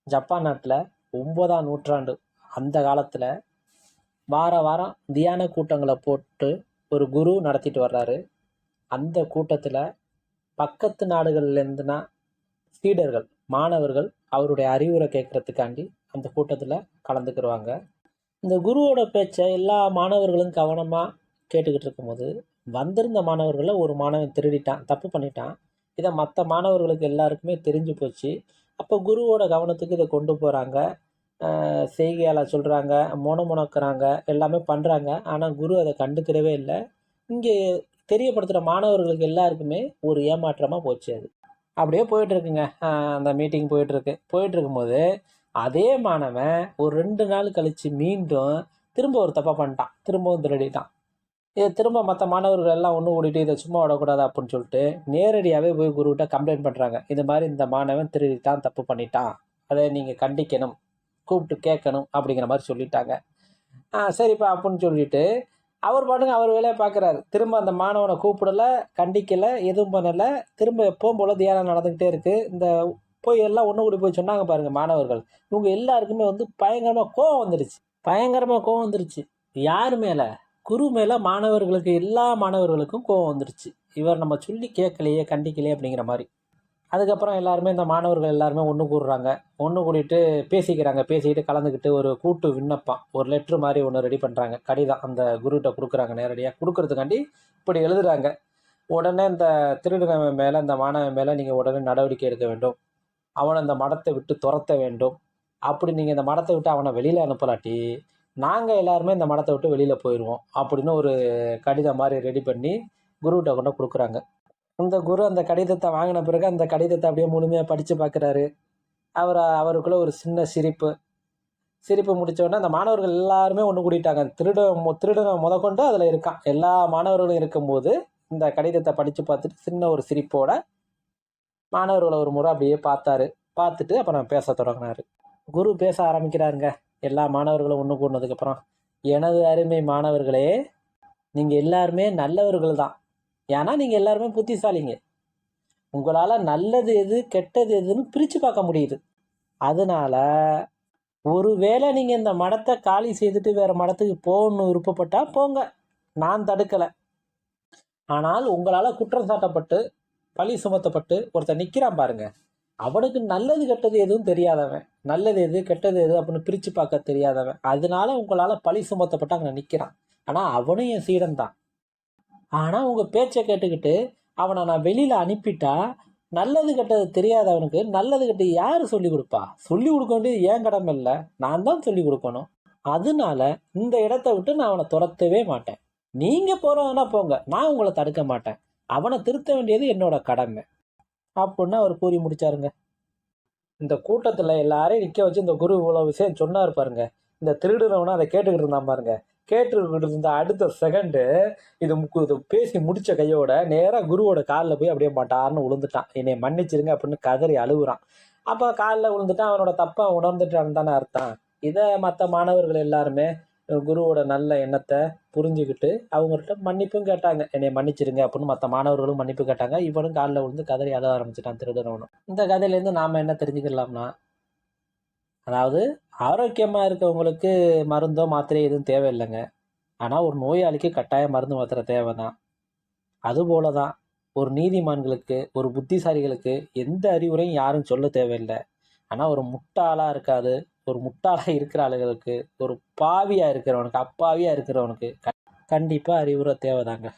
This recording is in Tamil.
ஜப்பான் நாட்டில் 9ஆம் நூற்றாண்டு அந்த காலத்தில் வார வாரம் தியான கூட்டங்களை போட்டு ஒரு குரு நடத்திட்டு வர்றாரு. அந்த கூட்டத்தில் பக்கத்து நாடுகள்லேருந்துனா சீடர்கள், மாணவர்கள் அவருடைய அறிவுரை கேட்கறதுக்காண்டி அந்த கூட்டத்தில் கலந்துக்கிடுவாங்க. இந்த குருவோட பேச்சை எல்லா மாணவர்களும் கவனமாக கேட்டுக்கிட்டு இருக்கும்போது வந்திருந்த மாணவர்களில் ஒரு மாணவன் திருடிட்டான், தப்பு பண்ணிட்டான். இதை மற்ற மாணவர்களுக்கு எல்லாருக்குமே தெரிஞ்சு போச்சு. அப்போ குருவோட கவனத்துக்கு இதை கொண்டு போகிறாங்க. செய்கையால் சொல்கிறாங்க, முணமுணக்கிறாங்க, எல்லாமே பண்ணுறாங்க. ஆனால் குரு அதை கண்டுக்கிறவே இல்லை. இங்கே தெரியப்படுத்துகிற மாணவர்களுக்கு எல்லாருக்குமே ஒரு ஏமாற்றமாக போச்சு. அது அப்படியே போயிட்டுருக்குங்க. அந்த மீட்டிங் போயிட்டுருக்கும்போது அதே மாணவன் ஒரு 2 நாள் கழித்து மீண்டும் திரும்ப ஒரு தப்பை பண்ணிட்டான், திரும்பவும் திருடிட்டான். இதை திரும்ப மற்ற மாணவர்கள் எல்லாம் ஒன்று கூட்டிகிட்டு இதை சும்மா விடக்கூடாது அப்படின்னு சொல்லிட்டு நேரடியாகவே போய் குருக்கிட்ட கம்ப்ளைண்ட் பண்ணுறாங்க. இது மாதிரி இந்த மாணவன் திருடிட்டான், தப்பு பண்ணிட்டான், அதை நீங்கள் கண்டிக்கணும், கூப்பிட்டு கேட்கணும் அப்படிங்கிற மாதிரி சொல்லிட்டாங்க. சரிப்பா அப்படின்னு சொல்லிட்டு அவர் பாட்டுங்க அவர் வேலையை பார்க்குறாரு. திரும்ப அந்த மாணவனை கூப்பிடலை, கண்டிக்கலை, எதுவும் பண்ணலை. திரும்ப எப்பவும் போல் தியானம் நடந்துக்கிட்டே இருக்குது. இந்த போய் எல்லாம் ஒன்று கூடி போய் சொன்னாங்க பாருங்கள் மாணவர்கள். இவங்க எல்லாருக்குமே பயங்கரமாக கோவம் வந்துருச்சு. யார் மேலே? குரு மேலே மாணவர்களுக்கு, எல்லா மாணவர்களுக்கும் கோவம் வந்துருச்சு. இவர் நம்ம சொல்லி கேட்கலையே, கண்டிக்கலையே அப்படிங்கிற மாதிரி. அதுக்கப்புறம் எல்லாருமே இந்த மாணவர்கள் எல்லாருமே ஒன்று கூடுறாங்க. ஒன்று கூடிட்டு பேசிக்கிட்டு கலந்துக்கிட்டு ஒரு கூட்டு விண்ணப்பம், ஒரு லெட்ரு மாதிரி ஒன்று ரெடி பண்ணுறாங்க. கடிதம் அந்த குருகிட்ட கொடுக்குறாங்க. நேரடியாக கொடுக்கறதுக்காண்டி இப்படி எழுதுகிறாங்க. உடனே இந்த திருடனவன் மேலே, இந்த மாணவன் மேலே நீங்கள் உடனே நடவடிக்கை எடுக்க வேண்டும், அவனை இந்த மடத்தை விட்டு துரத்த வேண்டும். அப்படி நீங்கள் இந்த மடத்தை விட்டு அவனை வெளியில் அனுப்பலாட்டி நாங்கள் எல்லாருமே இந்த மடத்தை விட்டு வெளியில் போயிடுவோம் அப்படின்னு ஒரு கடிதம் மாதிரி ரெடி பண்ணி குருகிட்ட கொண்டு கொடுக்குறாங்க. அந்த குரு அந்த கடிதத்தை வாங்கின பிறகு அந்த கடிதத்தை அப்படியே முழுமையாக படித்து பார்க்குறாரு. அவருக்குள்ளே ஒரு சின்ன சிரிப்பு முடித்தோடனே அந்த மாணவர்கள் எல்லாருமே ஒன்று கூடிட்டாங்க. திருடனை முதற்கொண்டு அதில் இருக்கான். எல்லா மாணவர்களும் இருக்கும்போது இந்த கடிதத்தை படித்து பார்த்துட்டு சின்ன ஒரு சிரிப்போட மாணவர்களை ஒரு முறை அப்படியே பார்த்துட்டு அப்புறம் பேச தொடங்கினார். குரு பேச ஆரம்பிக்கிறாருங்க. எல்லா மாணவர்களும் ஒன்று கூடினதுக்கப்புறம், எனது அருமை மாணவர்களே, நீங்கள் எல்லாருமே நல்லவர்கள் தான். ஏன்னா நீங்கள் எல்லாருமே புத்திசாலிங்க. உங்களால் நல்லது எது கெட்டது எதுன்னு பிரித்து பார்க்க முடியுது. அதனால ஒருவேளை நீங்கள் இந்த மடத்தை காலி செய்துட்டு வேறு மடத்துக்கு போகணும்னு விருப்பப்பட்டால் போங்க, நான் தடுக்கலை. ஆனால் உங்களால் குற்றம் சாட்டப்பட்டு பழி சுமத்தப்பட்டு ஒருத்தர் நிற்கிறான் பாருங்க, அவனுக்கு நல்லது கெட்டது எதுவும் தெரியாதவன், நல்லது எது கெட்டது எது அப்படின்னு பிரித்து பார்க்க தெரியாதவன், அதனால உங்களால் பழி சுமத்தப்பட்டு அங்கே நிற்கிறான். ஆனால் அவனும் என் சீடன் தான். ஆனால் உங்கள் பேச்சை கேட்டுக்கிட்டு அவனை நான் வெளியில் அனுப்பிட்டா நல்லது கெட்டது தெரியாதவனுக்கு நல்லது கெட்டது யார் சொல்லிக் கொடுப்பா? சொல்லிக் கொடுக்க வேண்டியது ஏன் கடமை இல்லை, நான் தான் சொல்லிக் கொடுக்கணும். அதனால இந்த இடத்த விட்டு நான் அவனை துரத்தவே மாட்டேன். நீங்கள் போகிறவனா போங்க, நான் உங்களை தடுக்க மாட்டேன். அவனை திருத்த வேண்டியது என்னோட கடமை அப்படின்னு அவர் கூறி முடிச்சாருங்க. இந்த கூட்டத்தில் எல்லாரையும் நிற்க வச்சு இந்த குரு இவ்வளோ விஷயம் சொன்னார் பாருங்க. இந்த திருடுறவனா அதை கேட்டுக்கிட்டு இருந்தான் பாருங்க. கேட்டுக்கிட்டு இருந்த அடுத்த செகண்டு இது பேசி முடித்த கையோட நேராக குருவோட காலில் போய் அப்படியே மாட்டார்னு விழுந்துட்டான். என்னை மன்னிச்சிருங்க அப்படின்னு கதறி அழுகுறான். அப்போ காலில் விழுந்துட்டான். அவனோட தப்பை உணர்ந்துட்டான்னு தானே அர்த்தம். இதை மற்ற மாணவர்கள் எல்லாருமே குருவோட நல்ல எண்ணத்தை புரிஞ்சுக்கிட்டு அவங்கள்ட்ட மன்னிப்பும் கேட்டாங்க. என்னை மன்னிச்சிருங்க அப்படின்னு மற்ற மாணவர்களும் மன்னிப்பு கேட்டாங்க. இவனும் காலில் விழுந்து கதறி அழ ஆரம்பிச்சிட்டான் திருடனவனும். இந்த கதையிலேருந்து நாம் என்ன தெரிஞ்சுக்கலாம்னா, அதாவது ஆரோக்கியமாக இருக்கவங்களுக்கு மருந்தோ மாத்திரையோ எதுவும் தேவையில்லைங்க. ஆனால் ஒரு நோயாளிக்கு கட்டாயம் மருந்து மாத்திரை தேவை தான். அதுபோல தான் ஒரு நீதிமான்களுக்கு, ஒரு புத்திசாலிகளுக்கு எந்த அறிவுரையும் யாரும் சொல்ல தேவையில்லை. ஆனால் ஒரு முட்டாளாக இருக்காது, ஒரு முட்டாளாக இருக்கிற ஆளுகளுக்கு, ஒரு பாவியாக இருக்கிறவனுக்கு, அப்பாவியாக இருக்கிறவனுக்கு கண்டிப்பாக அறிவுரை தேவைதாங்க.